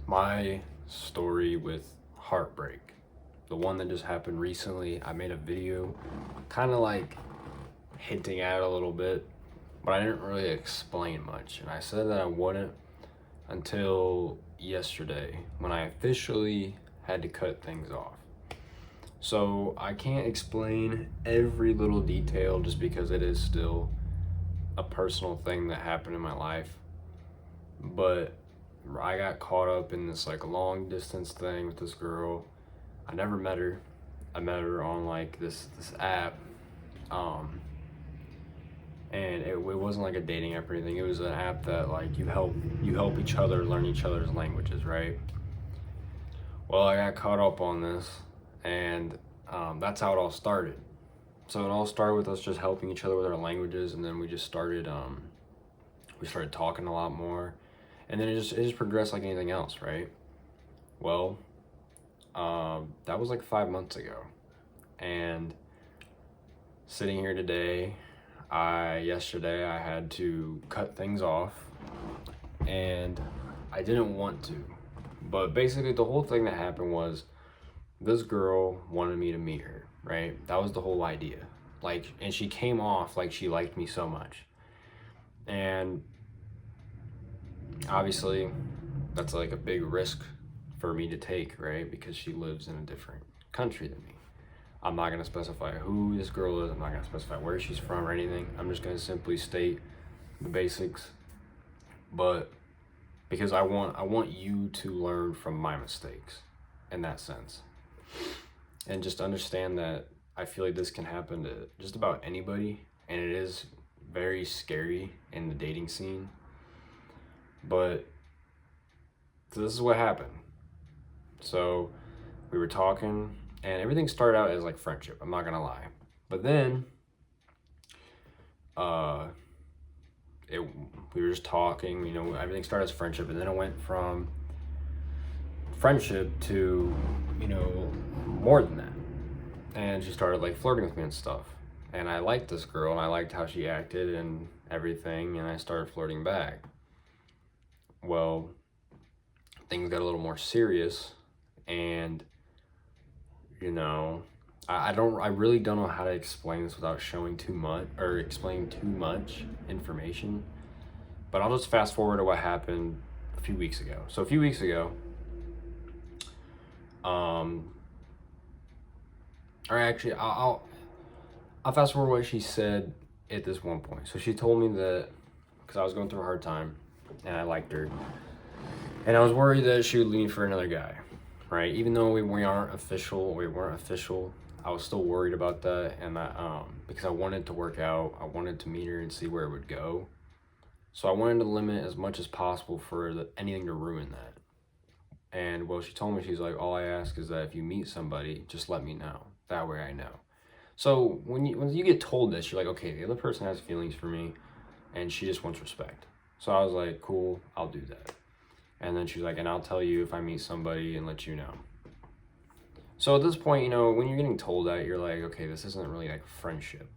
My story with heartbreak, the one that just happened recently, I made a video kind of like hinting at it a little bit, but I didn't really explain much. And I said that I wouldn't until yesterday when I officially had to cut things off. So I can't explain every little detail just because it is still a personal thing that happened in my life. But I got caught up in this like long distance thing with this girl. I never met her. I met her on like this app. Um and it wasn't like a dating app or anything. It was an app that like you help each other learn each other's languages, right? Well, I got caught up on this, and that's how it all started. So it all started with us just helping each other with our languages, and then we started talking a lot more, and then it just progressed like anything else, right? Well, that was like 5 months ago, and sitting here today, yesterday I had to cut things off, and I didn't want to, but basically the whole thing that happened was this girl wanted me to meet her, right? That was the whole idea. Like, and she came off like she liked me so much, and obviously that's like a big risk for me to take, right? Because she lives in a different country than me. I'm not gonna specify who this girl is. I'm not gonna specify where she's from or anything. I'm just gonna simply state the basics. But because I want you to learn from my mistakes in that sense. And just understand that I feel like this can happen to just about anybody, and it is very scary in the dating scene. But so this is what happened. So we were talking, and everything started out as like friendship. I'm not gonna lie, but then uh, it we were just talking. Everything started as friendship, and then it went from friendship to more than that. And she started like flirting with me and stuff. And I liked this girl, and I liked how she acted and everything, and I started flirting back. Well, things got a little more serious, and you know, I really don't know how to explain this without showing too much or explaining too much information. But I'll just fast forward to what happened a few weeks ago. So a few weeks ago, um, or actually, I'll fast forward what she said at this one point. So she told me that because I was going through a hard time, and I liked her, and I was worried that she would leave me for another guy, right? Even though we weren't official. I was still worried about that, and because I wanted to work out, I wanted to meet her and see where it would go. So I wanted to limit as much as possible for anything to ruin that. And well, she told me, she's like, all I ask is that if you meet somebody, just let me know. That way I know. So when you get told this, you're like, okay, the other person has feelings for me, and she just wants respect. So I was like, cool, I'll do that. And then she's like, and I'll tell you if I meet somebody and let you know. So at this point, when you're getting told that, you're like, okay, this isn't really like friendship.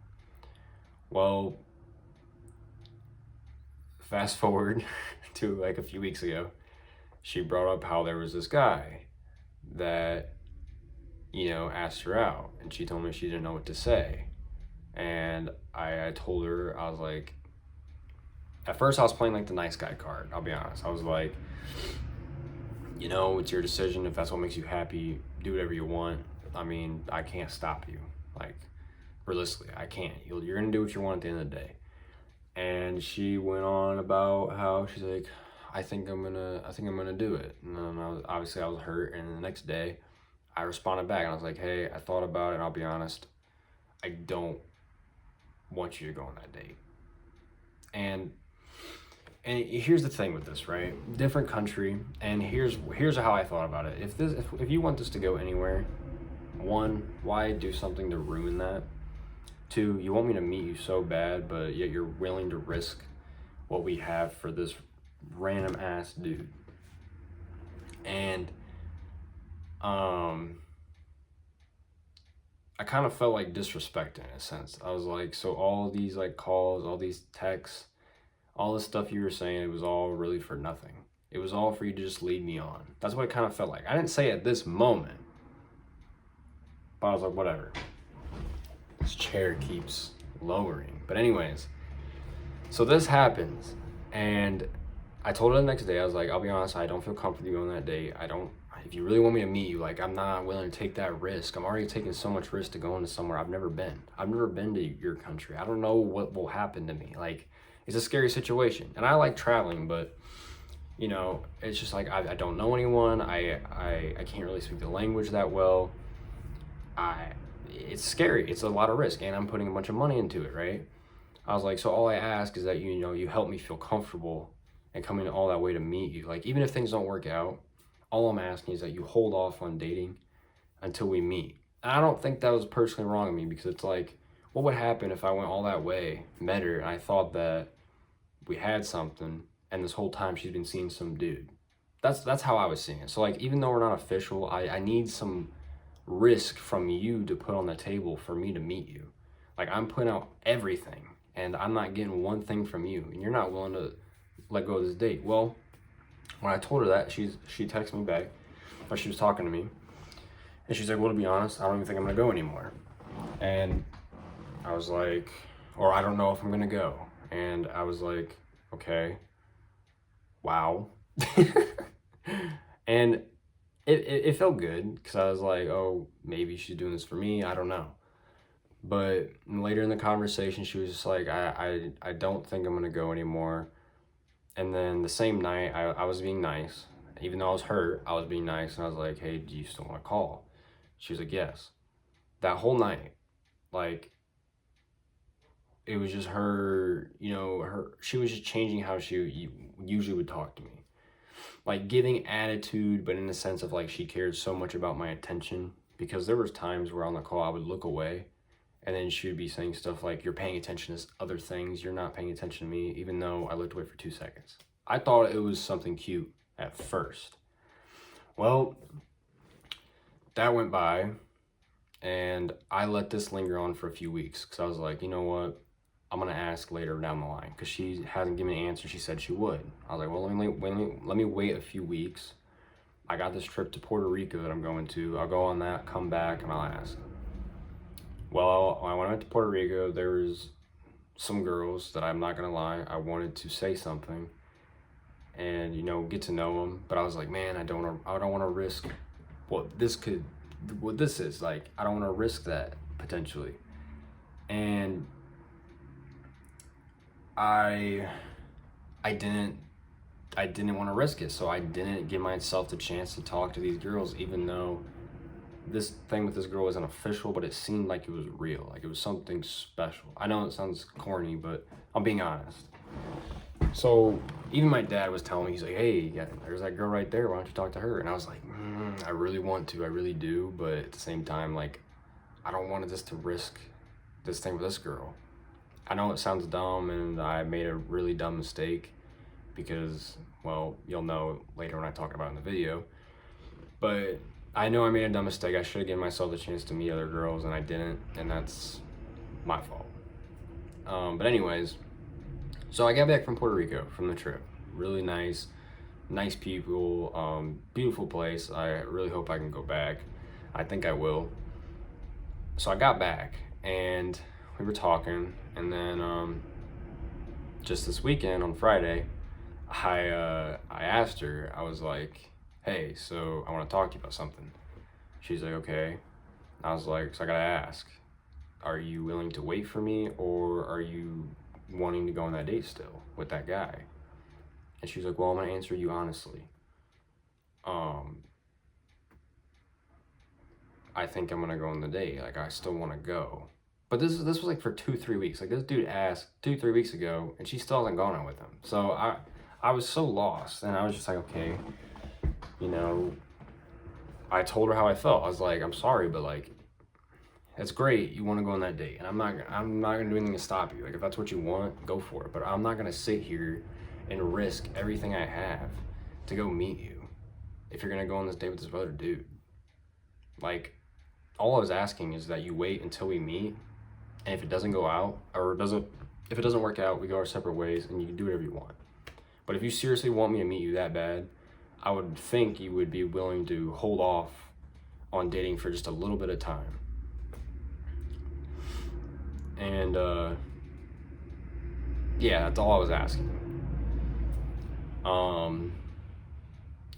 Well, fast forward to like a few weeks ago, she brought up how there was this guy that, asked her out, and she told me she didn't know what to say. And I told her, I was like, at first I was playing like the nice guy card, I'll be honest. I was like, it's your decision. If that's what makes you happy, do whatever you want. I mean, I can't stop you. Like, realistically, I can't. You're gonna do what you want at the end of the day. And she went on about how she's like, I think I'm gonna do it. And then I was hurt. And the next day, I responded back, and I was like, hey, I thought about it, and I'll be honest, I don't want you to go on that date. And here's the thing with this, right? Different country, and here's how I thought about it. If you want this to go anywhere, one, why do something to ruin that? Two, you want me to meet you so bad, but yet you're willing to risk what we have for this random ass dude. And I kind of felt like disrespecting in a sense. I was like, so all these like calls, all these texts, all the stuff you were saying, it was all really for nothing. It was all for you to just lead me on. That's what it kind of felt like. I didn't say at this moment, but I was like, whatever. This chair keeps lowering. But anyways, so this happens, and I told her the next day, I was like, I'll be honest, I don't feel comfortable on that date. If you really want me to meet you, like, I'm not willing to take that risk. I'm already taking so much risk to go into somewhere I've never been. I've never been to your country. I don't know what will happen to me. Like, it's a scary situation. And I like traveling, but, you know, it's just like, I don't know anyone. I can't really speak the language that well. It's scary. It's a lot of risk, and I'm putting a bunch of money into it, right? I was like, so all I ask is that, you know, you help me feel comfortable and coming all that way to meet you. Like, even if things don't work out, all I'm asking is that you hold off on dating until we meet. And I don't think that was personally wrong of me, because it's like, what would happen if I went all that way, met her, and I thought that we had something, and this whole time she's been seeing some dude? That's how I was seeing it. So, like, even though we're not official, I need some risk from you to put on the table for me to meet you. Like, I'm putting out everything, and I'm not getting one thing from you, and you're not willing to let go of this date. Well, when I told her that, she texted me back, or she was talking to me, and she's like, well, to be honest, I don't even think I'm gonna go anymore. And I was like, or I don't know if I'm gonna go. And I was like, okay, wow. And it felt good, because I was like, oh, maybe she's doing this for me, I don't know. But later in the conversation, she was just like, I don't think I'm gonna go anymore. And then the same night, I was being nice. Even though I was hurt, I was being nice, and I was like, hey, do you still want to call? She was like, yes. That whole night, like, it was just her, you know, she was just changing how she usually would talk to me. Like, giving attitude, but in the sense of, like, she cared so much about my attention, because there was times where on the call I would look away, and then she would be saying stuff like, you're paying attention to other things, you're not paying attention to me, even though I looked away for 2 seconds. I thought it was something cute at first. Well, that went by, and I let this linger on for a few weeks, because I was like, you know what, I'm gonna ask later down the line, because she hasn't given me an answer. She said she would. I was like, well, let me wait a few weeks. I got this trip to Puerto Rico that I'm going to. I'll go on that, come back, and I'll ask. Well, when I went to Puerto Rico, there was some girls that, I'm not gonna lie, I wanted to say something and, you know, get to know them, but I was like, man, I don't want to risk what this is. Like, I don't want to risk that potentially. And I didn't want to risk it, so I didn't give myself the chance to talk to these girls, even though this thing with this girl wasn't official, but it seemed like it was real, like it was something special. I know it sounds corny, but I'm being honest. So even my dad was telling me, he's like, hey, yeah, there's that girl right there, why don't you talk to her? And I was like, I really want to, I really do, but at the same time, like, I don't want just to risk this thing with this girl. I know it sounds dumb, and I made a really dumb mistake, because, well, you'll know later when I talk about it in the video, but I know I made a dumb mistake. I should have given myself the chance to meet other girls, and I didn't, and that's my fault. But anyways, so I got back from Puerto Rico from the trip. Really nice people, beautiful place. I really hope I can go back. I think I will. So I got back, and we were talking, and then just this weekend on Friday, I asked her, I was like, hey, so I want to talk to you about something. She's like, okay. I was like, so I gotta ask, are you willing to wait for me, or are you wanting to go on that date still with that guy? And she's like, well, I'm gonna answer you honestly. I think I'm gonna go on the date. Like, I still want to go. But this was like for 2-3 weeks. Like, this dude asked 2-3 weeks ago, and she still hasn't gone out with him. So I was so lost, and I was just like, okay, you know, I told her how I felt. I was like, I'm sorry, but like, it's great you want to go on that date, and I'm not gonna do anything to stop you. Like, if that's what you want, go for it. But I'm not gonna sit here and risk everything I have to go meet you if you're gonna go on this date with this other dude. Like, all I was asking is that you wait until we meet, and if it doesn't go out, or if it doesn't work out, we go our separate ways, and you can do whatever you want. But if you seriously want me to meet you that bad, I would think you would be willing to hold off on dating for just a little bit of time. And yeah, that's all I was asking.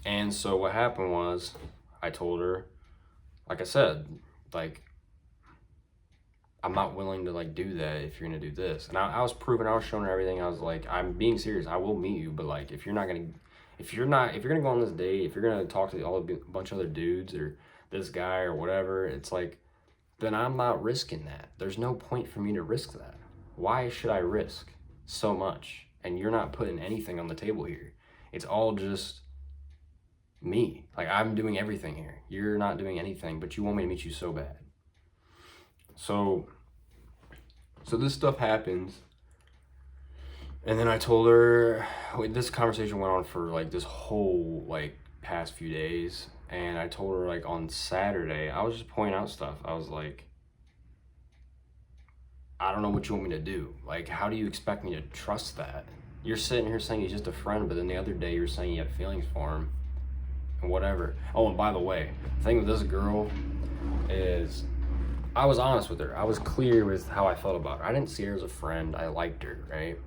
And so what happened was, I told her, like I said, like, I'm not willing to like do that if you're gonna do this. And I was proving, I was showing her everything. I was like, I'm being serious. I will meet you, but like, if you're gonna go on this date, if you're gonna talk to a bunch of other dudes or this guy or whatever, it's like, then I'm not risking that. There's no point for me to risk that. Why should I risk so much? And you're not putting anything on the table here. It's all just me. Like, I'm doing everything here. You're not doing anything, but you want me to meet you so bad. So this stuff happens. And then I told her, this conversation went on for like this whole like past few days. And I told her like on Saturday, I was just pointing out stuff. I was like, I don't know what you want me to do. Like, how do you expect me to trust that? You're sitting here saying he's just a friend, but then the other day you're saying you have feelings for him and whatever. Oh, and by the way, the thing with this girl is I was honest with her. I was clear with how I felt about her. I didn't see her as a friend. I liked her, right?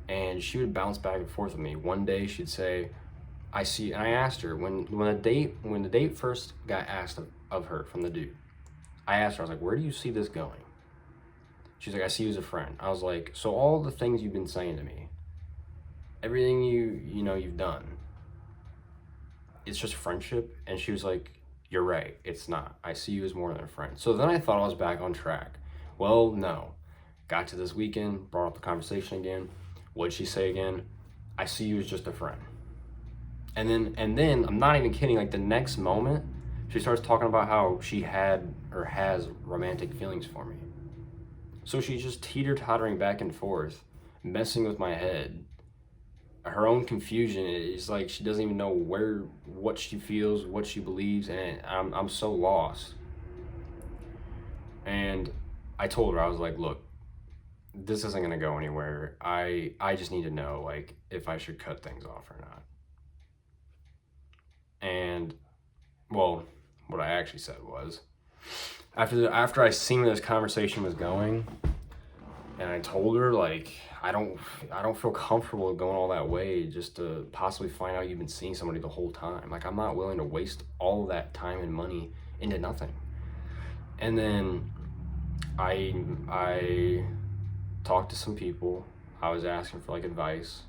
And she would bounce back and forth with me. One day she'd say, I see, and I asked her, when the date first got asked of her from the dude, I asked her, I was like, where do you see this going? She's like, I see you as a friend. I was like, so all the things you've been saying to me, everything you've done, it's just friendship? And she was like, you're right, it's not. I see you as more than a friend. So then I thought I was back on track. Well, no. Got to this weekend, brought up the conversation again. What'd she say again? I see you as just a friend. And then I'm not even kidding, like the next moment, she starts talking about how she had or has romantic feelings for me. So she's just teeter-tottering back and forth, messing with my head. Her own confusion is like she doesn't even know what she feels, what she believes, and I'm so lost. And I told her, I was like, look, this isn't gonna go anywhere. I just need to know like if I should cut things off or not. And well, what I actually said was, after I seen where this conversation was going, and I told her like I don't feel comfortable going all that way just to possibly find out you've been seeing somebody the whole time. Like, I'm not willing to waste all that time and money into nothing. And then I talked to some people. I was asking for like advice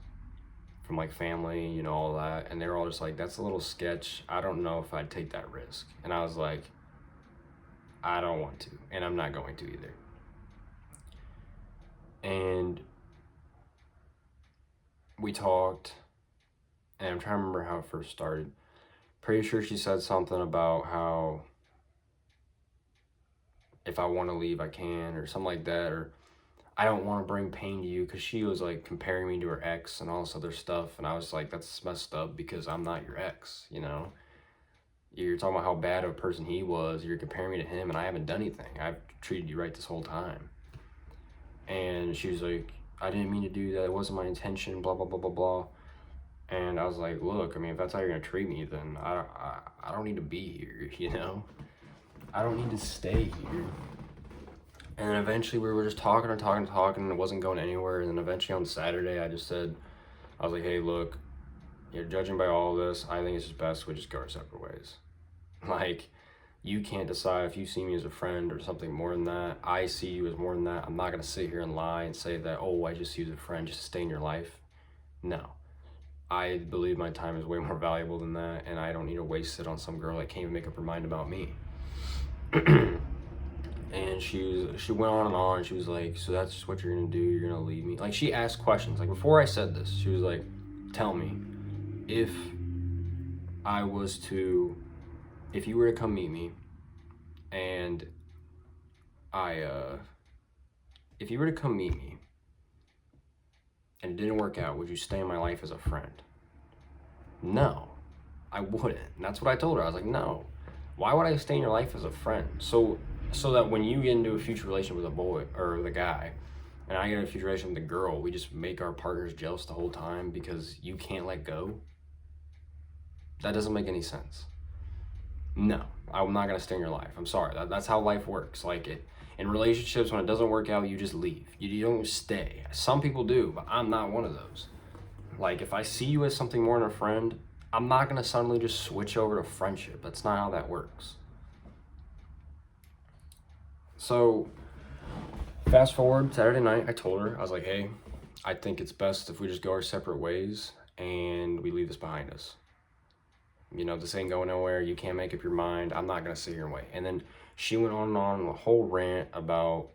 from like family, all that, and they were all just like, that's a little sketch. I don't know if I'd take that risk. And I was like, I don't want to, and I'm not going to either. And we talked, and I'm trying to remember how it first started. Pretty sure she said something about how if I want to leave, I can, or something like that, or I don't want to bring pain to you, because she was like comparing me to her ex and all this other stuff, and I was like, that's messed up because I'm not your ex, You're talking about how bad of a person he was, you're comparing me to him, and I haven't done anything. I've treated you right this whole time. And she was like, I didn't mean to do that, it wasn't my intention, blah, blah, blah, blah, blah. And I was like, look, I mean, if that's how you're gonna treat me, then I don't need to be here, I don't need to stay here. And then eventually we were just talking, and it wasn't going anywhere. And then eventually on Saturday, I was like, hey, look, you're judging by all of this, I think it's just best we just go our separate ways. Like, you can't decide if you see me as a friend or something more than that. I see you as more than that. I'm not gonna sit here and lie and say that, oh, I just see you as a friend just to stay in your life. No. I believe my time is way more valuable than that, and I don't need to waste it on some girl that can't even make up her mind about me. And she went on and on. She was like, so that's just what you're gonna do? You're gonna leave me? Like, she asked questions. Like, before I said this, she was like, tell me, if you were to come meet me, and if you were to come meet me, and it didn't work out, would you stay in my life as a friend? No, I wouldn't. And that's what I told her. I was like, no. Why would I stay in your life as a friend? So that when you get into a future relationship with a boy or with a guy, and I get in a situation with a girl, we just make our partners jealous the whole time because you can't let go. That doesn't make any sense. No, I'm not gonna stay in your life. I'm sorry. That's how life works. Like in relationships, when it doesn't work out, you just leave. You don't stay. Some people do, but I'm not one of those. Like if I see you as something more than a friend, I'm not gonna suddenly just switch over to friendship. That's not how that works. So fast forward Saturday night, I told her, I was like, hey, I think it's best if we just go our separate ways and we leave this behind us. You know, this ain't going nowhere. You can't make up your mind. I'm not going to sit here and wait. And then she went on and on a whole rant about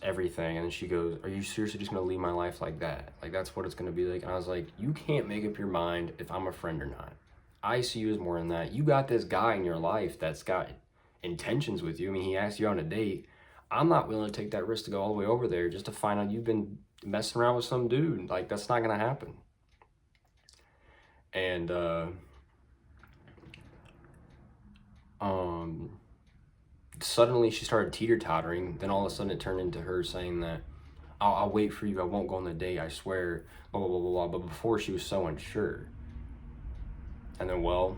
everything. And then she goes, are you seriously just going to leave my life like that? Like, that's what it's going to be like. And I was like, you can't make up your mind if I'm a friend or not. I see you as more than that. You got this guy in your life that's got intentions with you. I mean, he asked you on a date. I'm not willing to take that risk to go all the way over there just to find out you've been messing around with some dude. Like, that's not going to happen. And, suddenly she started teeter-tottering. Then all of a sudden it turned into her saying that I'll wait for you, I won't go on the date, I swear, blah, blah, blah, blah, blah. But before she was so unsure. And then, well,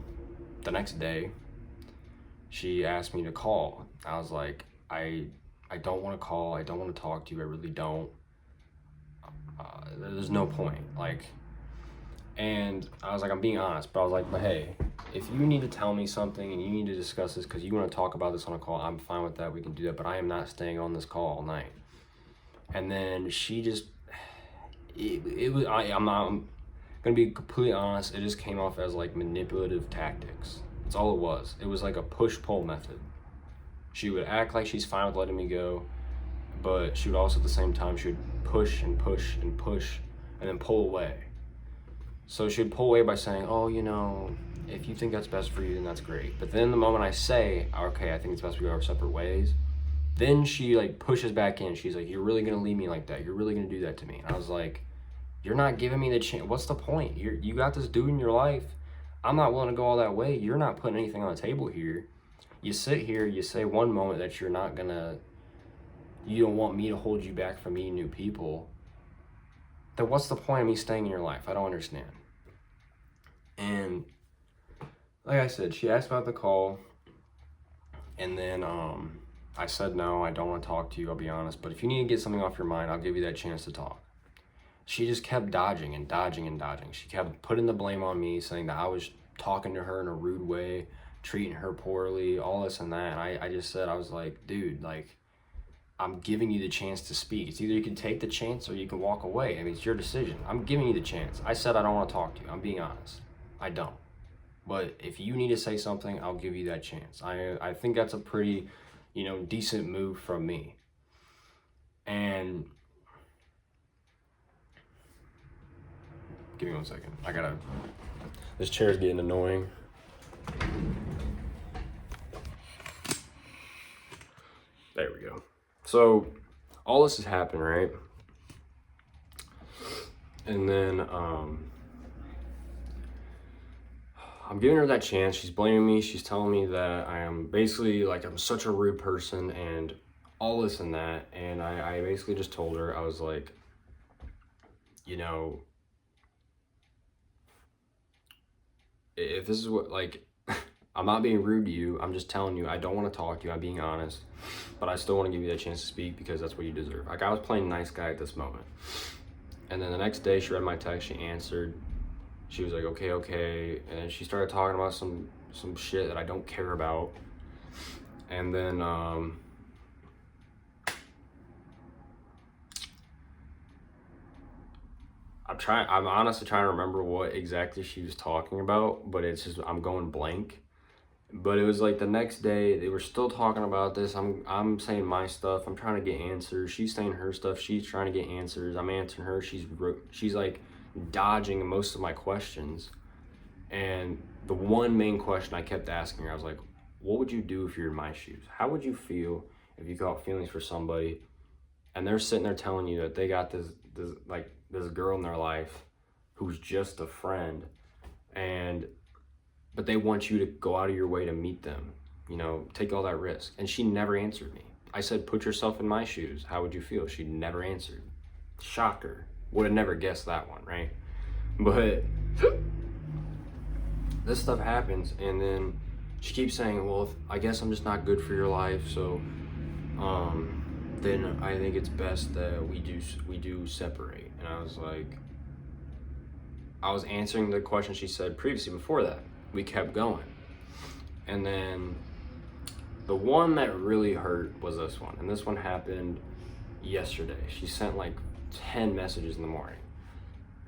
the next day she asked me to call. I was like, I don't want to call, I don't want to talk to you, I really don't. There's no point. Like, and I was like, I'm being honest, but I was like, but hey, if you need to tell me something and you need to discuss this because you want to talk about this on a call, I'm fine with that. We can do that, but I am not staying on this call all night. And then she just, I'm going to be completely honest, it just came off as like manipulative tactics. That's all it was. It was like a push-pull method. She would act like she's fine with letting me go, but she would also at the same time, she would push and push and push and then pull away. So she'd pull away by saying, oh, you know, if you think that's best for you, then that's great. But then the moment I say, okay, I think it's best we go our separate ways, then she like pushes back in. She's like, you're really going to leave me like that? You're really going to do that to me? And I was like, you're not giving me the chance. What's the point? You got this dude in your life. I'm not willing to go all that way. You're not putting anything on the table here. You sit here, you say one moment that you don't want me to hold you back from meeting new people. Then what's the point of me staying in your life? I don't understand. And like I said, she asked about the call, and then I said, no, I don't want to talk to you, I'll be honest, but if you need to get something off your mind, I'll give you that chance to talk. She just kept dodging and dodging and dodging. She kept putting the blame on me, saying that I was talking to her in a rude way, treating her poorly, all this and that. And I just said, I was like, dude, like, I'm giving you the chance to speak. It's either you can take the chance or you can walk away. I mean, it's your decision. I'm giving you the chance. I said I don't want to talk to you. I'm being honest. I don't. But if you need to say something, I'll give you that chance. I think that's a pretty, decent move from me. And give me 1 second. This chair's getting annoying. There we go. So all this has happened, right? And then I'm giving her that chance. She's blaming me. She's telling me that I am basically like I'm such a rude person and all this and that. And I basically just told her, I was like, if this is what, like, I'm not being rude to you. I'm just telling you, I don't want to talk to you. I'm being honest. But I still want to give you that chance to speak because that's what you deserve. Like, I was playing nice guy at this moment. And then the next day, she read my text. She answered. She was like, okay. And she started talking about some shit that I don't care about. And then, I'm honestly trying to remember what exactly she was talking about, but it's just, I'm going blank. But it was like the next day, they were still talking about this. I'm saying my stuff. I'm trying to get answers. She's saying her stuff. She's trying to get answers. I'm answering her. She's like dodging most of my questions. And the one main question I kept asking her, I was like, what would you do if you're in my shoes? How would you feel if you got feelings for somebody and they're sitting there telling you that they got this girl in their life who's just a friend, but they want you to go out of your way to meet them, take all that risk. And she never answered me. I said, put yourself in my shoes. How would you feel? She never answered. Shocker. Would have never guessed that one, right? But this stuff happens, and then she keeps saying, well, I guess I'm just not good for your life, so then I think it's best that we do separate. And I was answering the question she said previously before that. We kept going. And then the one that really hurt was this one. And this one happened yesterday. She sent like 10 messages in the morning.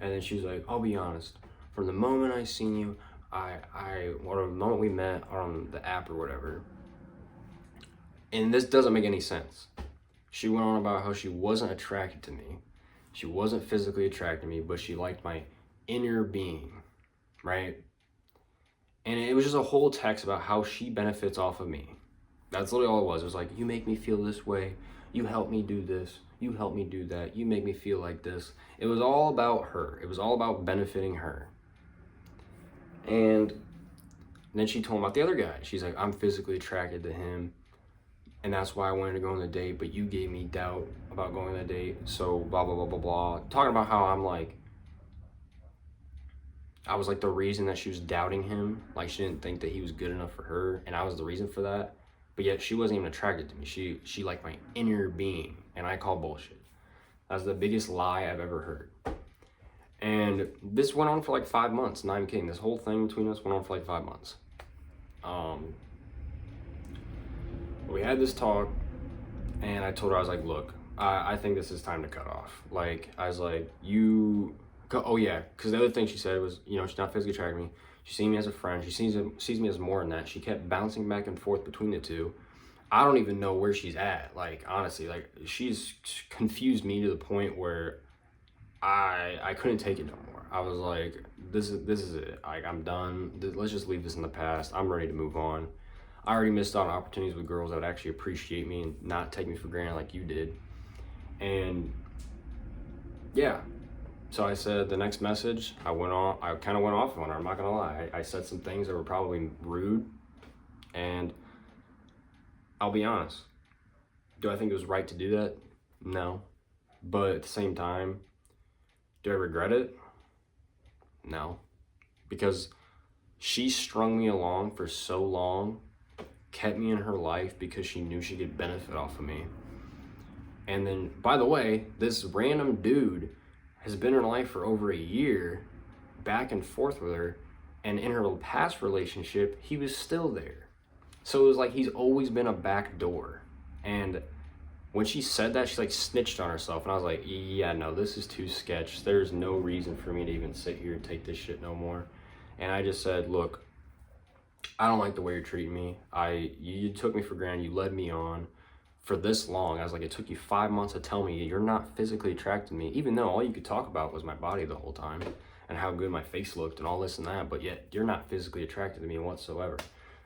And then she was like, I'll be honest, from the moment I seen you, or the moment we met on the app or whatever, and this doesn't make any sense. She went on about how she wasn't attracted to me. She wasn't physically attracted to me, but she liked my inner being, right? And it was just a whole text about how she benefits off of me. That's literally all it was. It was like, you make me feel this way. You help me do this. You help me do that. You make me feel like this. It was all about her. It was all about benefiting her. And then she told me about the other guy. She's like, I'm physically attracted to him, and that's why I wanted to go on the date, but you gave me doubt about going on the date, so blah, blah, blah, blah, blah. Talking about how I was like the reason that she was doubting him. Like, she didn't think that he was good enough for her, and I was the reason for that. But yet she wasn't even attracted to me. She liked my inner being, and I call bullshit. That's the biggest lie I've ever heard. And this went on for like 5 months, not even kidding. This whole thing between us went on for like 5 months. We had this talk, and I told her, I was like, look, I think this is time to cut off. Like, I was like, oh yeah, because the other thing she said was, you know, she's not physically attracted to me. She sees me as a friend. She sees me as more than that. She kept bouncing back and forth between the two. I don't even know where she's at. Like, honestly, like, she's confused me to the point where I couldn't take it no more. I was like, this is it. Like, I'm done. Let's just leave this in the past. I'm ready to move on. I already missed out on opportunities with girls that would actually appreciate me and not take me for granted like you did. And yeah. So I said the next message, I kind of went off on her, I'm not gonna lie. I said some things that were probably rude, and I'll be honest. Do I think it was right to do that? No. But at the same time, do I regret it? No. Because she strung me along for so long, kept me in her life because she knew she could benefit off of me. And then, by the way, this random dude has been in her life for over a year, back and forth with her, and in her past relationship, he was still there. So it was like he's always been a back door. And when she said that, she like snitched on herself, and I was like, yeah, no, this is too sketch. There's no reason for me to even sit here and take this shit no more. And I just said, look, I don't like the way you're treating me. You took me for granted. You led me on for this long. I was like, it took you 5 months to tell me you're not physically attracted to me, even though all you could talk about was my body the whole time and how good my face looked and all this and that, but yet you're not physically attracted to me whatsoever.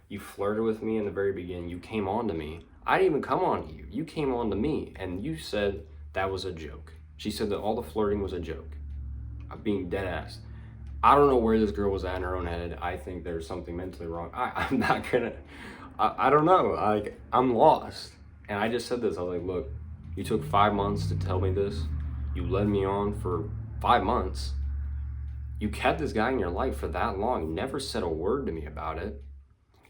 You flirted with me in the very beginning. You came on to me. I didn't even come on to you. You came on to me, and you said that was a joke. She said that all the flirting was a joke. I'm being dead ass. I don't know where this girl was at in her own head. I think there's something mentally wrong. I'm not gonna, I don't know. I'm lost. And I just said this, I was like, look, you took 5 months to tell me this. You led me on for 5 months. You kept this guy in your life for that long. You never said a word to me about it.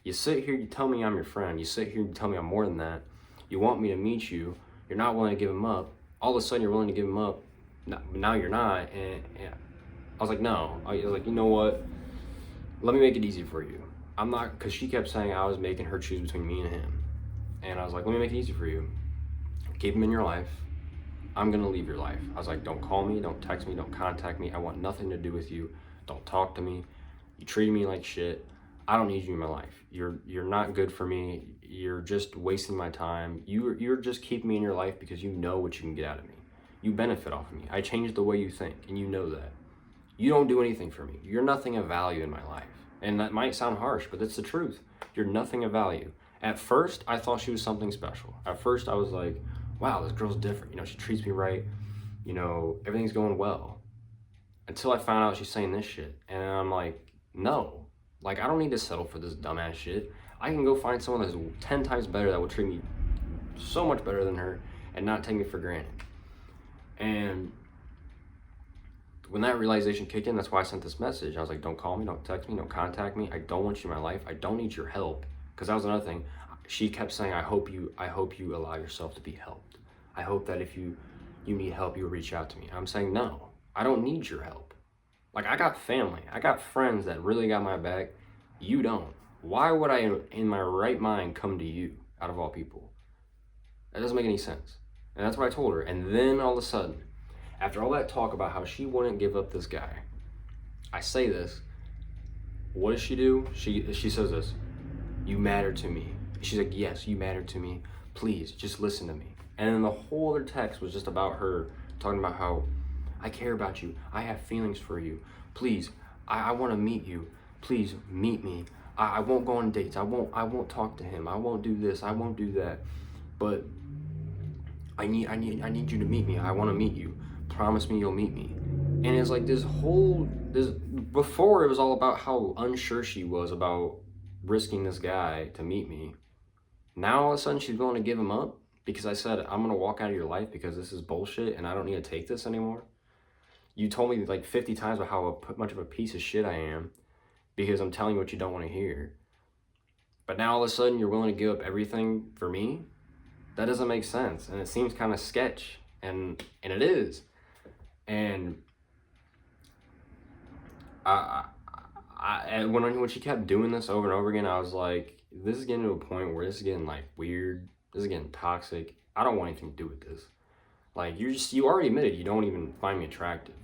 You sit here, you tell me I'm your friend. You sit here, you tell me I'm more than that. You want me to meet you. You're not willing to give him up. All of a sudden, you're willing to give him up. Now you're not. And I was like, no. I was like, you know what? Let me make it easy for you. I'm not, because she kept saying I was making her choose between me and him. And I was like, let me make it easy for you. Keep him in your life. I'm gonna leave your life. I was like, don't call me, don't text me, don't contact me. I want nothing to do with you. Don't talk to me. You treated me like shit. I don't need you in my life. You're not good for me. You're just wasting my time. You're just keeping me in your life because you know what you can get out of me. You benefit off of me. I changed the way you think, and you know that. You don't do anything for me. You're nothing of value in my life. And that might sound harsh, but that's the truth. You're nothing of value. At first, I thought she was something special. At first, I was like, wow, this girl's different. You know, she treats me right. You know, everything's going well. Until I found out she's saying this shit. And I'm like, no. Like, I don't need to settle for this dumbass shit. I can go find someone that's 10 times better that will treat me so much better than her and not take me for granted. And when that realization kicked in, that's why I sent this message. I was like, don't call me, don't text me, don't contact me. I don't want you in my life. I don't need your help. Because that was another thing. She kept saying, I hope you allow yourself to be helped. I hope that if you need help, you'll reach out to me. I'm saying, no, I don't need your help. Like, I got family. I got friends that really got my back. You don't. Why would I, in my right mind, come to you, out of all people? That doesn't make any sense. And that's what I told her. And then all of a sudden, after all that talk about how she wouldn't give up this guy, I say this. What does she do? She says this. You matter to me. She's like, yes, you matter to me. Please, just listen to me. And then the whole other text was just about her talking about how I care about you. I have feelings for you. Please, I want to meet you. Please meet me. I won't go on dates. I won't talk to him. I won't do this. I won't do that. But I need you to meet me. I want to meet you. Promise me you'll meet me. And it's like this before it was all about how unsure she was about risking this guy to meet me. Now all of a sudden she's willing to give him up because I said, I'm going to walk out of your life because this is bullshit and I don't need to take this anymore. You told me like 50 times about how much of a piece of shit I am because I'm telling you what you don't want to hear. But now all of a sudden you're willing to give up everything for me? That doesn't make sense. And it seems kind of sketch. And it is. And when she kept doing this over and over again, I was like, this is getting to a point where this is getting like weird. This is getting toxic. I don't want anything to do with this. Like, you already admitted you don't even find me attractive,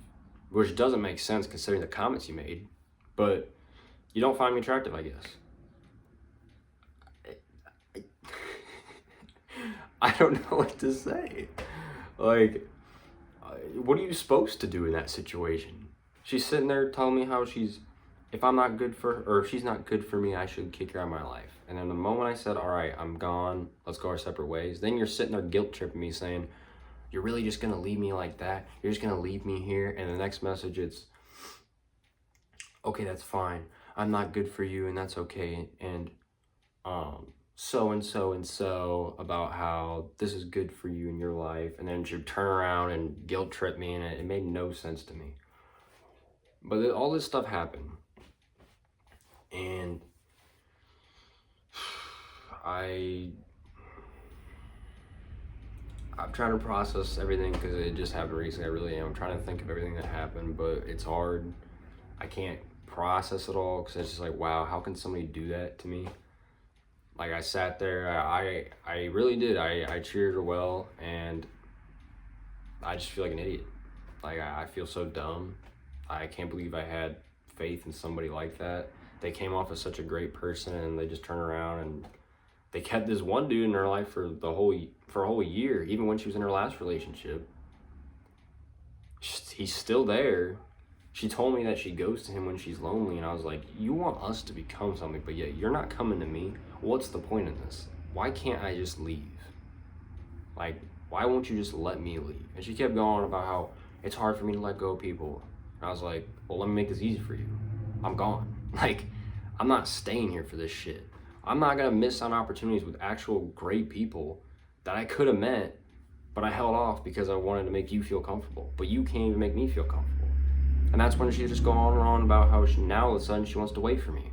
which doesn't make sense considering the comments you made, but you don't find me attractive, I guess. I don't know what to say. Like, what are you supposed to do in that situation? She's sitting there telling me how if I'm not good for her, or if she's not good for me, I should kick her out of my life. And then the moment I said, all right, I'm gone, let's go our separate ways, then you're sitting there guilt tripping me saying, you're really just going to leave me like that? You're just going to leave me here? And the next message, it's, okay, that's fine. I'm not good for you, and that's okay. And so about how this is good for you in your life. And then she'd turn around and guilt trip me, and it made no sense to me. But all this stuff happened. And I'm trying to process everything because it just happened recently. I really am. I'm trying to think of everything that happened, but it's hard. I can't process it all because it's just like, wow, how can somebody do that to me? Like, I sat there, I really did. I cheered her well, and I just feel like an idiot. Like, I feel so dumb. I can't believe I had faith in somebody like that. They came off as such a great person, and they just turned around and they kept this one dude in her life for a whole year, even when she was in her last relationship. He's still there. She told me that she goes to him when she's lonely, and I was like, you want us to become something, but yet you're not coming to me. What's the point in this? Why can't I just leave? Like, why won't you just let me leave? And she kept going about how it's hard for me to let go of people. And I was like, well, let me make this easy for you. I'm gone. Like, I'm not staying here for this shit. I'm not going to miss on opportunities with actual great people that I could have met, but I held off because I wanted to make you feel comfortable. But you can't even make me feel comfortable. And that's when she just go on and on about how now all of a sudden she wants to wait for me.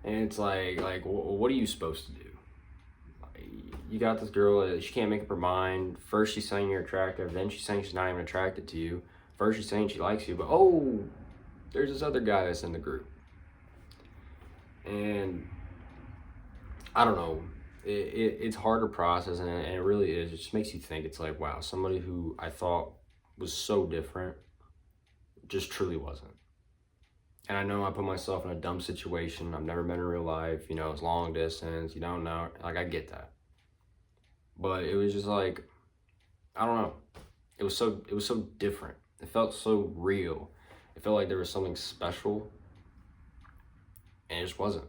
And it's like, what are you supposed to do? You got this girl, she can't make up her mind. First she's saying you're attractive, then she's saying she's not even attracted to you. First she's saying she likes you, but oh, there's this other guy that's in the group. And I don't know, it's hard to process, and it really is. It just makes you think. It's like, wow, somebody who I thought was so different just truly wasn't. And I know I put myself in a dumb situation. I've never been in real life, it's long distance, you don't know, like, I get that. But it was just like, I don't know. It was so different. It felt so real. It felt like there was something special, and it just wasn't.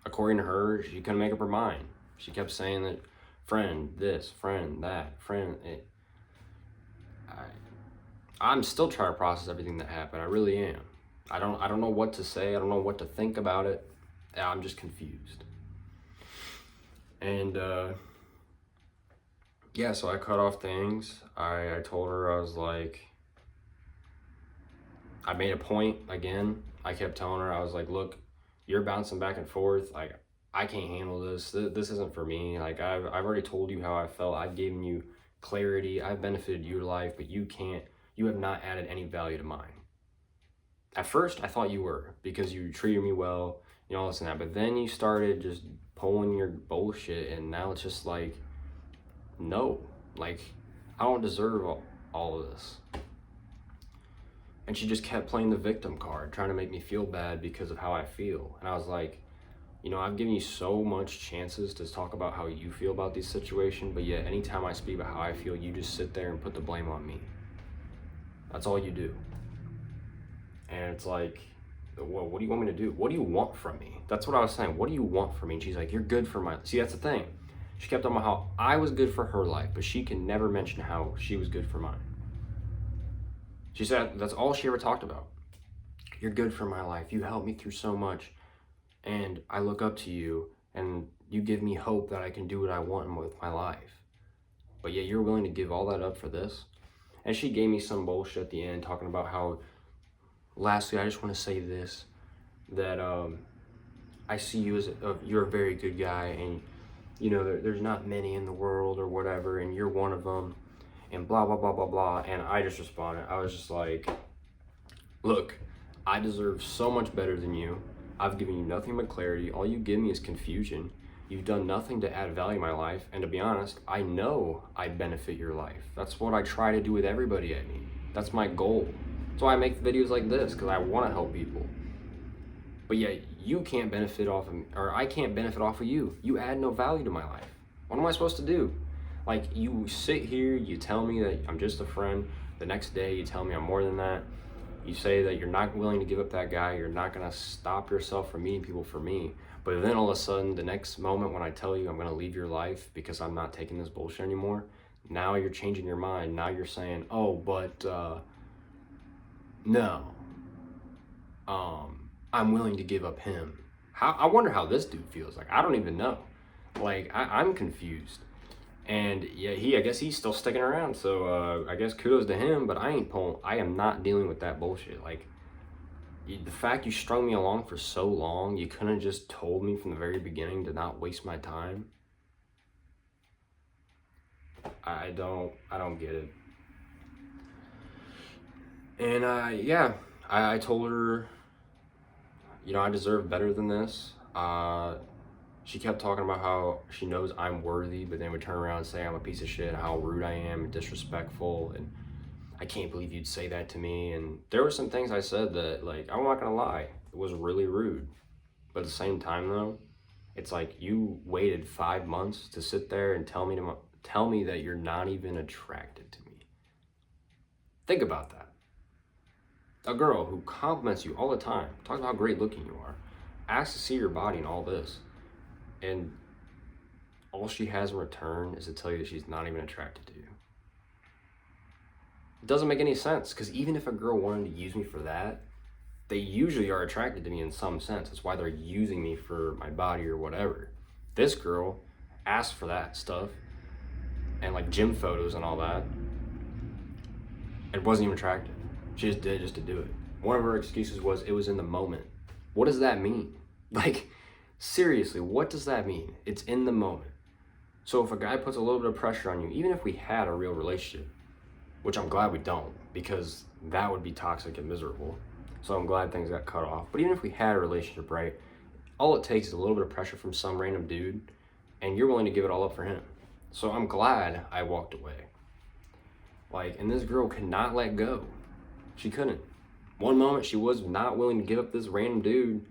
According to her, she couldn't make up her mind. She kept saying that friend this, friend that, friend it. I'm still trying to process everything that happened. I really am. I don't know what to say. I don't know what to think about it. I'm just confused. And yeah, so I cut off things. I told her, I was like, I made a point again. I kept telling her, I was like, look, you're bouncing back and forth. Like, I can't handle this. This isn't for me. Like, I've already told you how I felt. I've given you clarity. I've benefited your life, but you have not added any value to mine. At first, I thought you were, because you treated me well, you know, all this and that. But then you started just pulling your bullshit, and now it's just like, no, like, I don't deserve all of this. And she just kept playing the victim card, trying to make me feel bad because of how I feel. And I was like, you know, I've given you so much chances to talk about how you feel about this situation, but yet anytime I speak about how I feel, you just sit there and put the blame on me. That's all you do. And it's like, well, what do you want me to do? What do you want from me? That's what I was saying. What do you want from me? And she's like, you're good for my... See, that's the thing. She kept on about how I was good for her life, but she can never mention how she was good for mine. She said that's all she ever talked about. You're good for my life. You helped me through so much. And I look up to you, and you give me hope that I can do what I want with my life. But yet you're willing to give all that up for this? And she gave me some bullshit at the end, talking about how, lastly, I just want to say this, that I see you as you're a very good guy, and you know, there's not many in the world or whatever, and you're one of them, and blah, blah, blah, blah, blah. And I just responded. I was just like, look, I deserve so much better than you. I've given you nothing but clarity. All you give me is confusion. You've done nothing to add value in my life. And to be honest, I know I benefit your life. That's what I try to do with everybody I meet. That's my goal. That's why I make videos like this, because I want to help people. But yet you can't benefit off of me, or I can't benefit off of you. You add no value to my life. What am I supposed to do? Like, you sit here, you tell me that I'm just a friend. The next day, you tell me I'm more than that. You say that you're not willing to give up that guy. You're not going to stop yourself from meeting people for me. But then all of a sudden, the next moment when I tell you I'm going to leave your life because I'm not taking this bullshit anymore, now you're changing your mind. Now you're saying, oh, but no. I'm willing to give up him. I wonder how this dude feels. Like, I don't even know. Like, I'm confused. And yeah, I guess he's still sticking around, so I guess kudos to him, but I am not dealing with that bullshit. Like, the fact you strung me along for so long, you couldn't have just told me from the very beginning to not waste my time. I don't get it. And yeah, I told her, you know, I deserve better than this. She kept talking about how she knows I'm worthy, but then would turn around and say I'm a piece of shit, how rude I am, and disrespectful, and I can't believe you'd say that to me. And there were some things I said that, like, I'm not gonna lie, it was really rude. But at the same time, though, it's like, you waited 5 months to sit there and tell me that you're not even attracted to me. Think about that. A girl who compliments you all the time, talks about how great looking you are, asks to see your body and all this, and all she has in return is to tell you that she's not even attracted to you. It doesn't make any sense, because even if a girl wanted to use me for that, they usually are attracted to me in some sense. That's why they're using me for my body or whatever. This girl asked for that stuff, and like gym photos and all that, and wasn't even attracted. She just did it just to do it. One of her excuses was it was in the moment. What does that mean? Like, seriously, what does that mean? It's in the moment. So if a guy puts a little bit of pressure on you, even if we had a real relationship, which I'm glad we don't, because that would be toxic and miserable. So I'm glad things got cut off. But even if we had a relationship, right, all it takes is a little bit of pressure from some random dude, and you're willing to give it all up for him. So I'm glad I walked away. Like, and this girl could not let go. She couldn't. One moment she was not willing to give up this random dude.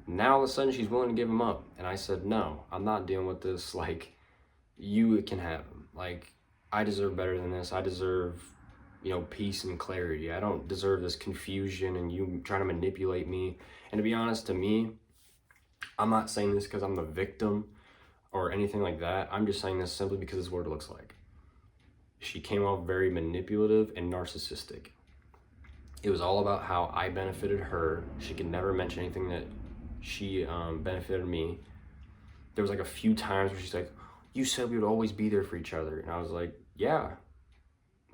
Now all of a sudden she's willing to give him up. And I said, no, I'm not dealing with this. Like, you can have him. Like, I deserve better than this. I deserve, you know, peace and clarity. I don't deserve this confusion and you trying to manipulate me. And to be honest, to me, I'm not saying this because I'm the victim or anything like that. I'm just saying this simply because it's what it looks like. She came off very manipulative and narcissistic. It was all about how I benefited her. She could never mention anything that she benefited me. There was like a few times where she's like, you said we would always be there for each other. And I was like, yeah,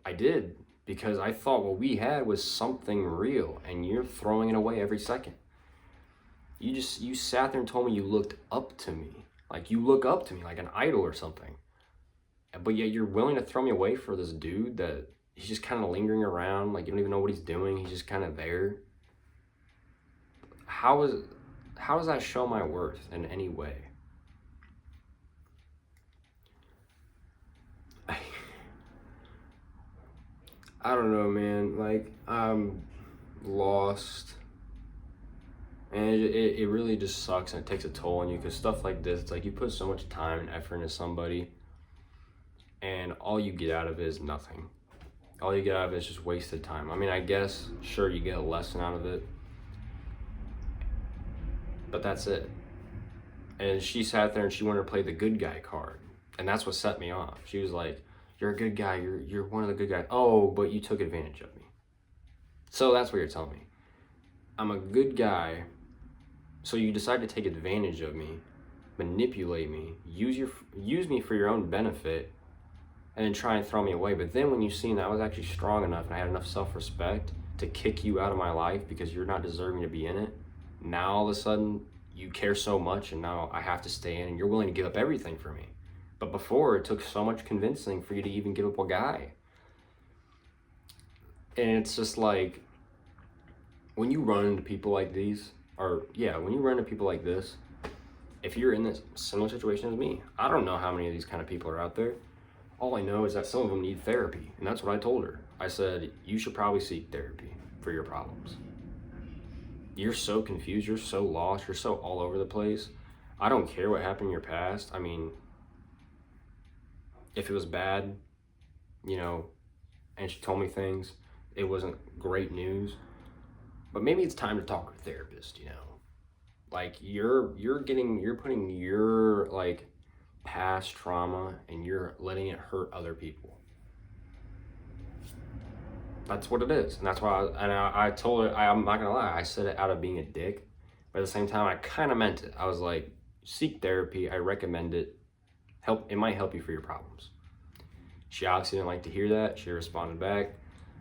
I did. Because I thought what we had was something real, and you're throwing it away every second. You sat there and told me you looked up to me. Like, you look up to me like an idol or something. But yet you're willing to throw me away for this dude that he's just kind of lingering around, like you don't even know what he's doing. He's just kind of there. How does that show my worth in any way? I don't know, man. Like, I'm lost. And it really just sucks, and it takes a toll on you, because stuff like this, it's like you put so much time and effort into somebody, and all you get out of it is nothing. All you get out of it is just wasted time. I mean, I guess, sure, you get a lesson out of it, but that's it. And she sat there and she wanted to play the good guy card, and that's what set me off. She was like, you're a good guy, you're one of the good guys. Oh, but you took advantage of me. So that's what you're telling me. I'm a good guy, so you decide to take advantage of me, manipulate me, use me for your own benefit, and then try and throw me away. But then when you seen that I was actually strong enough and I had enough self-respect to kick you out of my life because you're not deserving to be in it, now all of a sudden you care so much, and now I have to stay in, and you're willing to give up everything for me. But before, it took so much convincing for you to even give up a guy. And it's just like, when you run into people like these, when you run into people like this, if you're in this similar situation as me, I don't know how many of these kind of people are out there. All I know is that some of them need therapy, and that's what I told her. I said, you should probably seek therapy for your problems. You're so confused, you're so lost, you're so all over the place. I don't care what happened in your past. I mean, if it was bad, and she told me things, it wasn't great news. But maybe it's time to talk to a therapist, Like, you're putting your, like, past trauma, and you're letting it hurt other people. That's what it is. And that's why I told her, I'm not gonna lie, I said it out of being a dick, but at the same time, I kind of meant it. I was like, seek therapy, I recommend it. It might help you for your problems. She obviously didn't like to hear that. She responded back,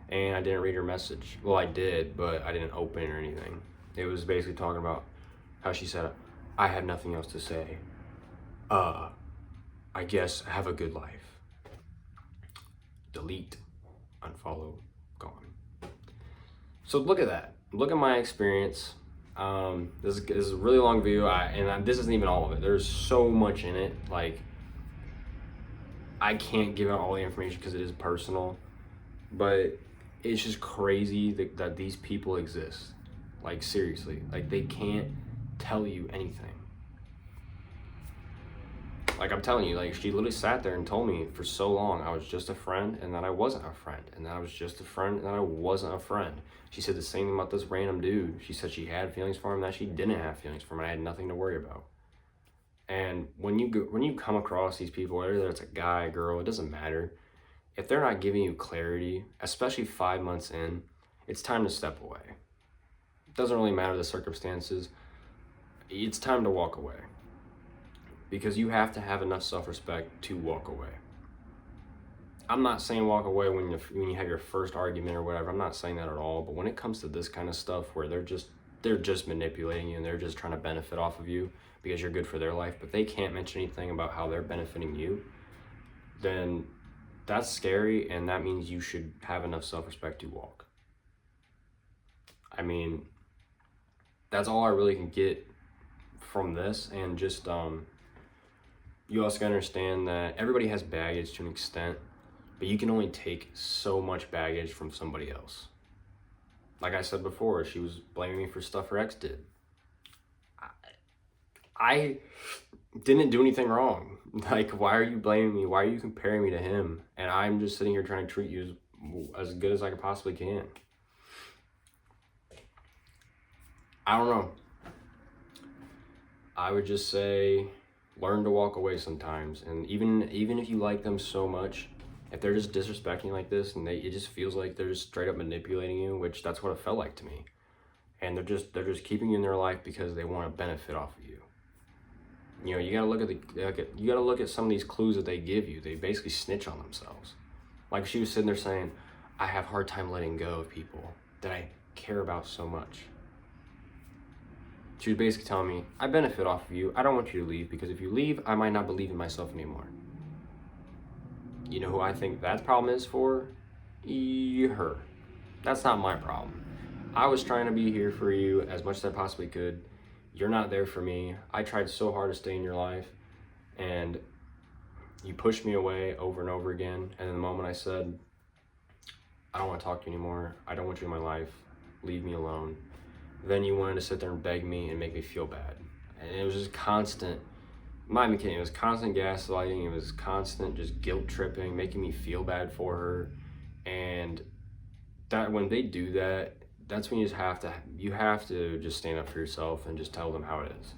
and I didn't read her message. Well, I did, but I didn't open it or anything. It was basically talking about how she said, I have nothing else to say. I guess have a good life. Delete, unfollow, gone. So look at that. Look at my experience. This is a really long video, this isn't even all of it. There's so much in it. Like, I can't give out all the information because it is personal, but it's just crazy that these people exist. Like, seriously, like, they can't tell you anything. Like, I'm telling you, like, she literally sat there and told me for so long I was just a friend, and that I wasn't a friend, and that I was just a friend, and that I wasn't a friend. She said the same thing about this random dude. She said she had feelings for him, that she didn't have feelings for him, and I had nothing to worry about. And when you come across these people, whether it's a guy, girl, it doesn't matter. If they're not giving you clarity, especially 5 months in, it's time to step away. It doesn't really matter the circumstances. It's time to walk away. Because you have to have enough self-respect to walk away. I'm not saying walk away when you have your first argument or whatever. I'm not saying that at all. But when it comes to this kind of stuff where they're just manipulating you, and they're just trying to benefit off of you because you're good for their life, but they can't mention anything about how they're benefiting you, then that's scary, and that means you should have enough self-respect to walk. I mean, that's all I really can get from this. And just you also gotta understand that everybody has baggage to an extent, but you can only take so much baggage from somebody else. Like I said before, she was blaming me for stuff her ex did. I didn't do anything wrong. Like, why are you blaming me? Why are you comparing me to him? And I'm just sitting here trying to treat you as good as I possibly can. I don't know. I would just say, learn to walk away sometimes. And even if you like them so much, if they're just disrespecting you like this, and it just feels like they're just straight up manipulating you, which that's what it felt like to me. And they're just keeping you in their life because they want to benefit off of you. You know, you gotta look at you gotta look at some of these clues that they give you. They basically snitch on themselves. Like she was sitting there saying, I have a hard time letting go of people that I care about so much. She was basically telling me, I benefit off of you. I don't want you to leave, because if you leave, I might not believe in myself anymore. You know who I think that problem is for? Her. That's not my problem. I was trying to be here for you as much as I possibly could. You're not there for me. I tried so hard to stay in your life, and you pushed me away over and over again. And in the moment I said, I don't want to talk to you anymore. I don't want you in my life. Leave me alone. Then you wanted to sit there and beg me and make me feel bad. And it was just constant, I'm not even kidding, it was constant gaslighting. It was constant just guilt tripping, making me feel bad for her. And that when they do that, that's when you have to just stand up for yourself and just tell them how it is.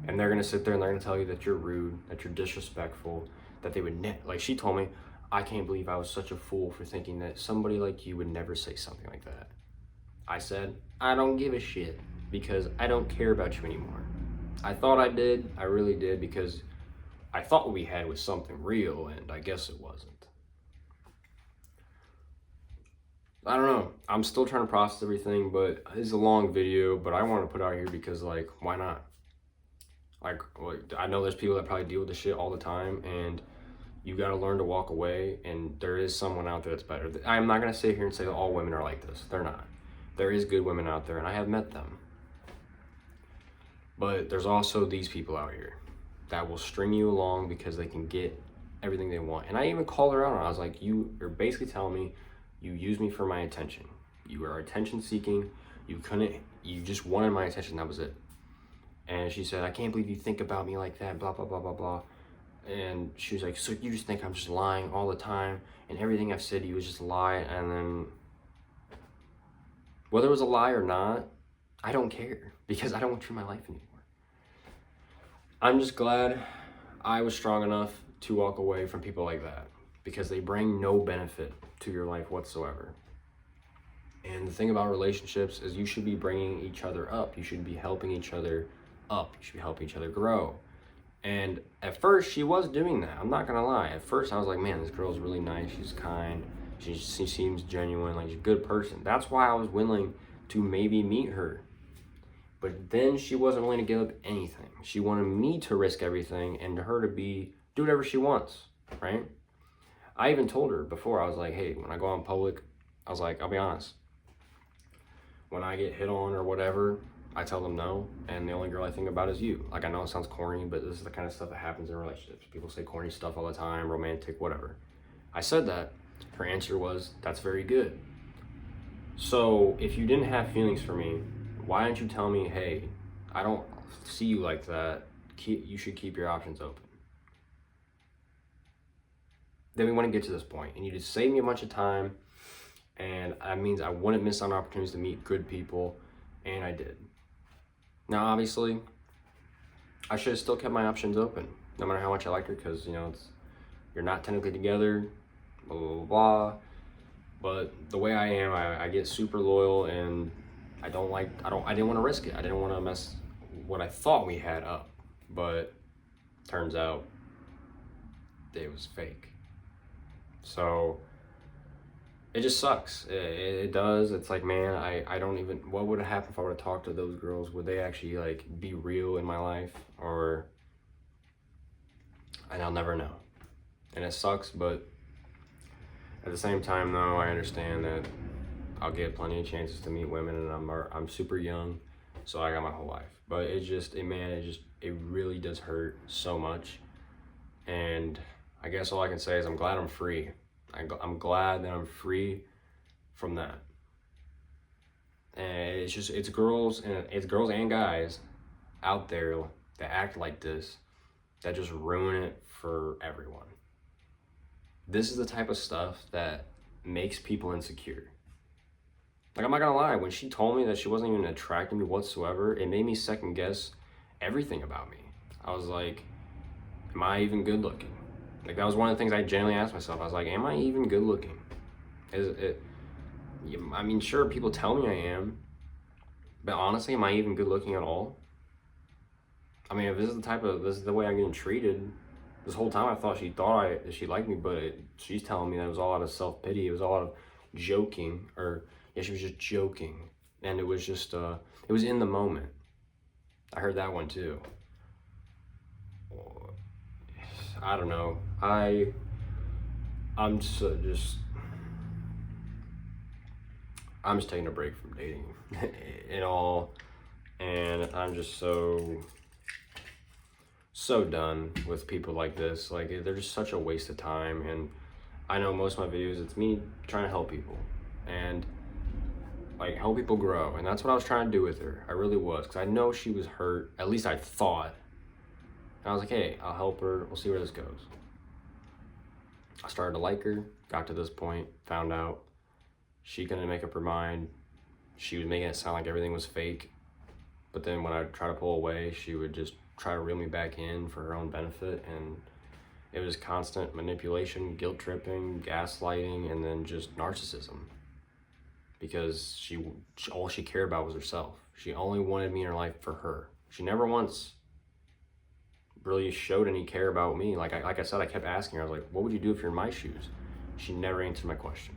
And they're gonna sit there and they're gonna tell you that you're rude, that you're disrespectful, that they would like she told me, I can't believe I was such a fool for thinking that somebody like you would never say something like that. I said, I don't give a shit, because I don't care about you anymore. I thought I did, I really did, because I thought what we had was something real, and I guess it wasn't. I don't know. I'm still trying to process everything, but it's a long video, but I want to put it out here because, like, why not? Like, I know there's people that probably deal with this shit all the time, and you got to learn to walk away, and there is someone out there that's better. I'm not going to sit here and say that all women are like this. They're not. There is good women out there, and I have met them. But there's also these people out here that will string you along because they can get everything they want. And I even called her out on it. I was like, you're basically telling me you use me for my attention. You are attention seeking. You just wanted my attention. That was it. And she said, I can't believe you think about me like that, blah, blah, blah, blah, blah. And she was like, so you just think I'm just lying all the time, and everything I've said to you is just a lie. And then whether it was a lie or not, I don't care, because I don't want you in my life anymore. I'm just glad I was strong enough to walk away from people like that, because they bring no benefit to your life whatsoever. And the thing about relationships is you should be bringing each other up. You should be helping each other up. You should be helping each other grow. And at first, she was doing that. I'm not gonna lie. At first, I was like, man, this girl's really nice. She's kind. She seems genuine. Like, she's a good person. That's why I was willing to maybe meet her. But then she wasn't willing to give up anything. She wanted me to risk everything and her to do whatever she wants, right? I even told her before, I was like, hey, when I go out in public, I was like, I'll be honest. When I get hit on or whatever, I tell them no, and the only girl I think about is you. Like, I know it sounds corny, but this is the kind of stuff that happens in relationships. People say corny stuff all the time, romantic, whatever. I said that. Her answer was, that's very good. So if you didn't have feelings for me, why didn't you tell me, hey, I don't see you like that. You should keep your options open. Then we want to get to this point, and you just saved me a bunch of time, and that means I wouldn't miss on opportunities to meet good people, and I did. Now, obviously, I should have still kept my options open, no matter how much I liked her, because, you know, you're not technically together, blah, blah, blah, blah. But the way I am, I get super loyal, and I didn't want to risk it. I didn't want to mess what I thought we had up, but turns out it was fake. So it just sucks. It does. It's like, man, I don't even, what would have happened if I would have talked to those girls? Would they actually like be real in my life? And I'll never know. And it sucks, but at the same time though, I understand that I'll get plenty of chances to meet women, and I'm super young, so I got my whole life. But it really does hurt so much. And I guess all I can say is I'm glad I'm free. I'm glad that I'm free from that. And it's girls and guys out there that act like this that just ruin it for everyone. This is the type of stuff that makes people insecure. Like, I'm not gonna lie, when she told me that she wasn't even attracting me whatsoever, it made me second guess everything about me. I was like, am I even good looking? Like, that was one of the things I genuinely asked myself. I was like, am I even good looking? Is it, I mean, sure, people tell me I am, but honestly, am I even good looking at all? I mean, if this is the way I'm getting treated, this whole time I thought she liked me, but she's telling me that it was all out of self-pity. It was all out of joking, or yeah, she was just joking. And it was just, it was in the moment. I heard that one too. I don't know. I'm just I'm just taking a break from dating and all, and I'm just so done with people like this. Like, they're just such a waste of time. And I know most of my videos, it's me trying to help people and like help people grow, and that's what I was trying to do with her. I really was, because I know she was hurt. At least I thought. And I was like, hey, I'll help her. We'll see where this goes. I started to like her, got to this point, found out she couldn't make up her mind. She was making it sound like everything was fake. But then when I try to pull away, she would just try to reel me back in for her own benefit. And it was constant manipulation, guilt tripping, gaslighting, and then just narcissism. Because all she cared about was herself. She only wanted me in her life for her. She never once really showed any care about me. Like I said, I kept asking her, I was like, what would you do if you're in my shoes? She never answered my question.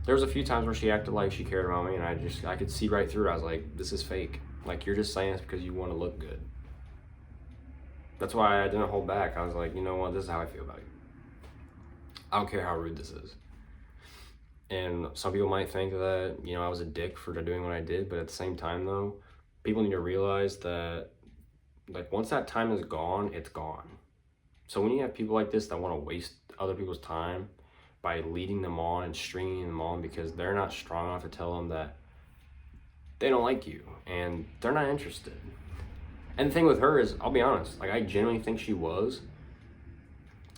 There was a few times where she acted like she cared about me, and I could see right through it. I was like, this is fake. Like, you're just saying this because you want to look good. That's why I didn't hold back. I was like, you know what, this is how I feel about you. I don't care how rude this is. And some people might think that, you know, I was a dick for doing what I did, but at the same time though, people need to realize that, like, once that time is gone, it's gone. So when you have people like this that want to waste other people's time by leading them on and stringing them on because they're not strong enough to tell them that they don't like you and they're not interested. And the thing with her is, I'll be honest, like, I genuinely think she was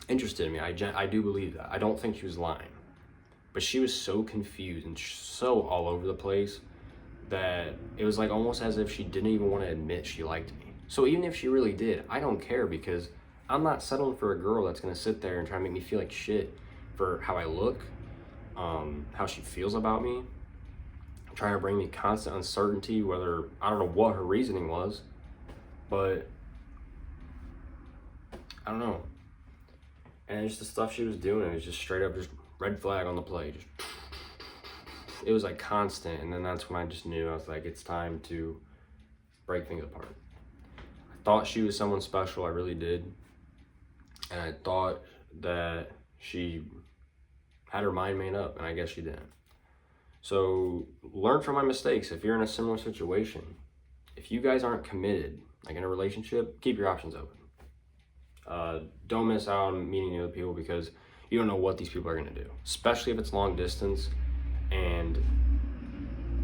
interested in me. I do believe that. I don't think she was lying. But she was so confused and so all over the place that it was like almost as if she didn't even want to admit she liked me. So even if she really did, I don't care, because I'm not settling for a girl that's going to sit there and try to make me feel like shit for how I look, how she feels about me, trying to bring me constant uncertainty, whether, I don't know what her reasoning was, but I don't know. And it's the stuff she was doing, it was just straight up just red flag on the play. Just, it was like constant. And then that's when I just knew, I was like, it's time to break things apart. I thought she was someone special, I really did. And I thought that she had her mind made up, and I guess she didn't. So learn from my mistakes. If you're in a similar situation, if you guys aren't committed, like in a relationship, keep your options open. Don't miss out on meeting new people, because you don't know what these people are going to do, especially if it's long distance and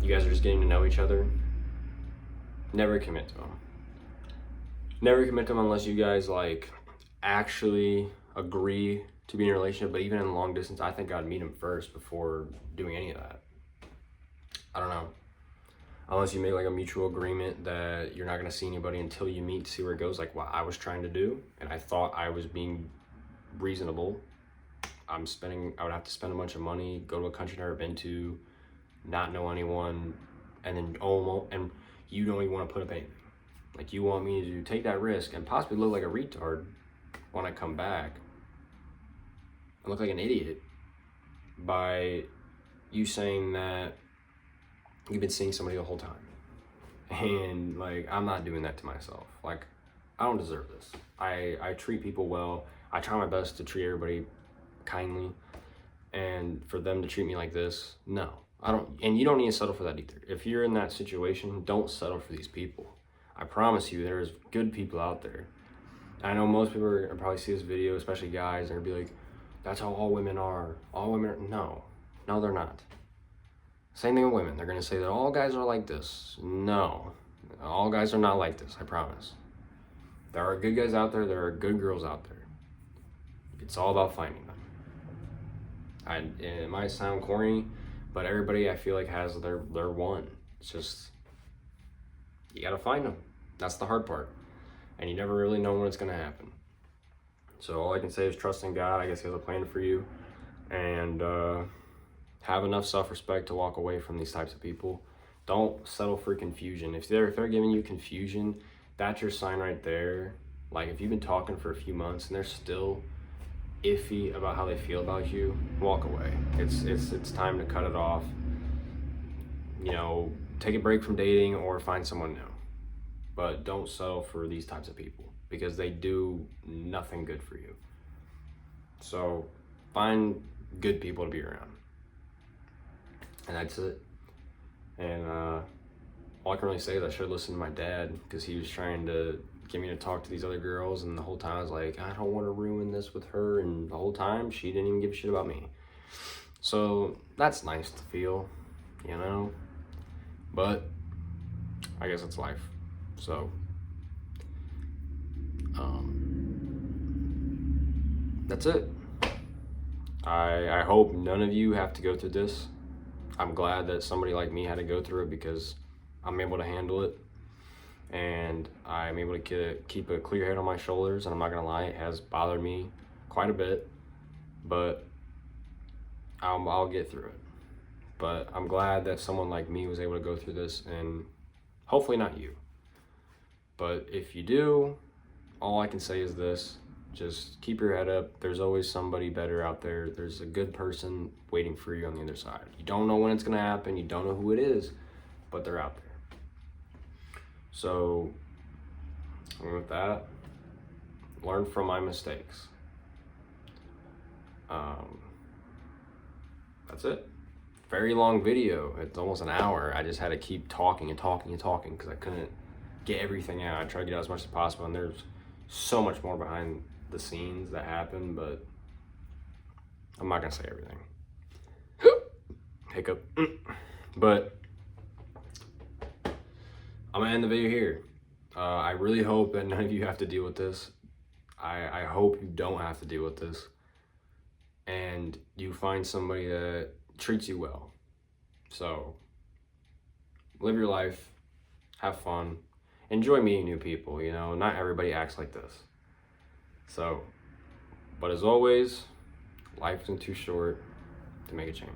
you guys are just getting to know each other. Never commit to them. Never commit to them unless you guys like actually agree to be in a relationship. But even in long distance, I think I'd meet them first before doing any of that. I don't know. Unless you make like a mutual agreement that you're not going to see anybody until you meet to see where it goes, like what I was trying to do. And I thought I was being reasonable. I would have to spend a bunch of money, go to a country I've never been to, not know anyone, and then and you don't even want to put up anything. Like, you want me to take that risk and possibly look like a retard when I come back and look like an idiot by you saying that you've been seeing somebody the whole time. And like, I'm not doing that to myself. Like, I don't deserve this. I treat people well. I try my best to treat everybody kindly, and for them to treat me like this, no, I don't. And you don't need to settle for that either. If you're in that situation, don't settle for these people. I promise you, there's good people out there. I know most people are gonna probably see this video, especially guys, and be like, that's how all women are. All women are. No, they're not. Same thing with women. They're gonna say that all guys are like this. No, all guys are not like this, I promise. There are good guys out there, there are good girls out there. It's all about finding them. It might sound corny, but everybody, I feel like, has their one. It's just, you gotta find them. That's the hard part. And you never really know when it's gonna happen. So all I can say is trust in God. I guess he has a plan for you. And have enough self-respect to walk away from these types of people. Don't settle for confusion. If they're giving you confusion, that's your sign right there. Like if you've been talking for a few months and they're still iffy about how they feel about you, walk away. It's time to cut it off. You know, take a break from dating or find someone new. But don't settle for these types of people because they do nothing good for you. So find good people to be around. And that's it. And all I can really say is I should have listened to my dad, because he was trying to get me to talk to these other girls, and the whole time I was like, I don't want to ruin this with her, and the whole time she didn't even give a shit about me. So that's nice to feel, you know, but I guess it's life. So that's it. I hope none of you have to go through this. I'm glad that somebody like me had to go through it, because I'm able to handle it, and I'm able to keep a clear head on my shoulders. And I'm not gonna lie, it has bothered me quite a bit, but I'll get through it. But I'm glad that someone like me was able to go through this, and hopefully not you. But if you do, all I can say is this: just keep your head up. There's always somebody better out there. There's a good person waiting for you on the other side. You don't know when it's gonna happen. You don't know who it is, but they're out there. So, with that, learn from my mistakes. That's it. Very long video. It's almost an hour. I just had to keep talking because I couldn't get everything out. I tried to get out as much as possible, and there's so much more behind the scenes that happened, but I'm not gonna say everything. Hiccup. But I'm gonna end the video here. I really hope that none of you have to deal with this. I hope you don't have to deal with this, and you find somebody that treats you well. So live your life, have fun, enjoy meeting new people. You know, not everybody acts like this. So, but as always, life isn't too short to make a change.